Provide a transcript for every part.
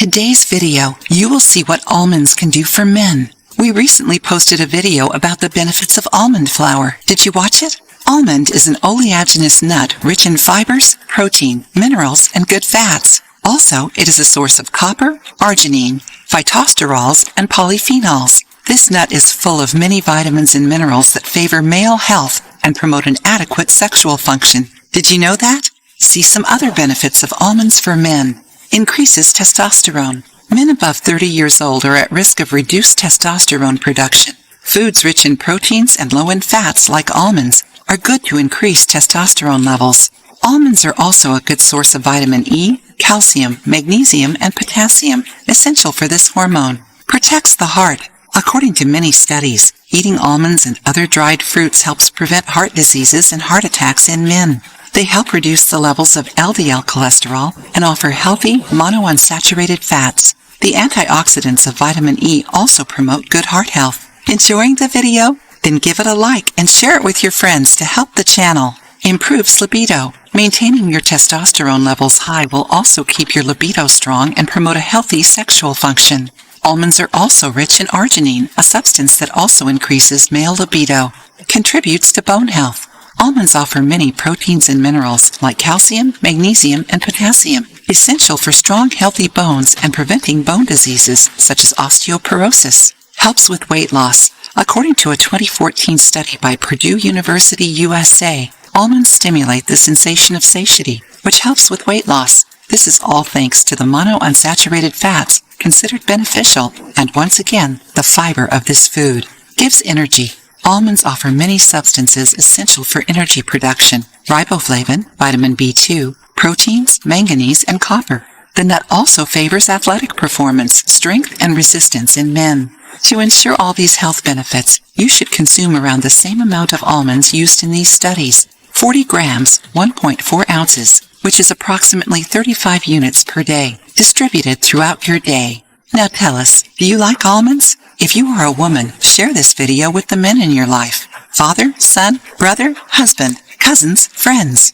today's video, you will see what almonds can do for men. We recently posted a video about the benefits of almond flour. Did you watch it? Almond is an oleaginous nut rich in fibers, protein, minerals, and good fats. Also, it is a source of copper, arginine, phytosterols, and polyphenols. This nut is full of many vitamins and minerals that favor male health and promote an adequate sexual function. Did you know that? See some other benefits of almonds for men. Increases testosterone. Men above 30 years old are at risk of reduced testosterone production. Foods rich in proteins and low in fats like almonds are good to increase testosterone levels. Almonds are also a good source of vitamin E, calcium, magnesium, and potassium, essential for this hormone. Protects the heart. According to many studies, eating almonds and other dried fruits helps prevent heart diseases and heart attacks in men. They help reduce the levels of LDL cholesterol and offer healthy, monounsaturated fats. The antioxidants of vitamin E also promote good heart health. Enjoying the video? Then give it a like and share it with your friends to help the channel. Improves libido. Maintaining your testosterone levels high will also keep your libido strong and promote a healthy sexual function. Almonds are also rich in arginine, a substance that also increases male libido. Contributes to bone health. Almonds offer many proteins and minerals like calcium, magnesium, and potassium, essential for strong, healthy bones and preventing bone diseases such as osteoporosis. Helps with weight loss. According to a 2014 study by Purdue University, USA, almonds stimulate the sensation of satiety, which helps with weight loss. This is all thanks to the monounsaturated fats considered beneficial, and once again, the fiber of this food. Gives energy. Almonds offer many substances essential for energy production: riboflavin, vitamin B2, proteins, manganese, and copper. The nut also favors athletic performance, strength, and resistance in men. To ensure all these health benefits, you should consume around the same amount of almonds used in these studies: 40 grams, 1.4 ounces, which is approximately 35 units per day, distributed throughout your day. Now tell us, do you like almonds? If you are a woman, share this video with the men in your life: father, son, brother, husband, cousins, friends.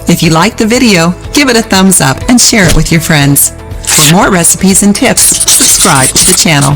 If you liked the video, give it a thumbs up and share it with your friends. For more recipes and tips, subscribe to the channel.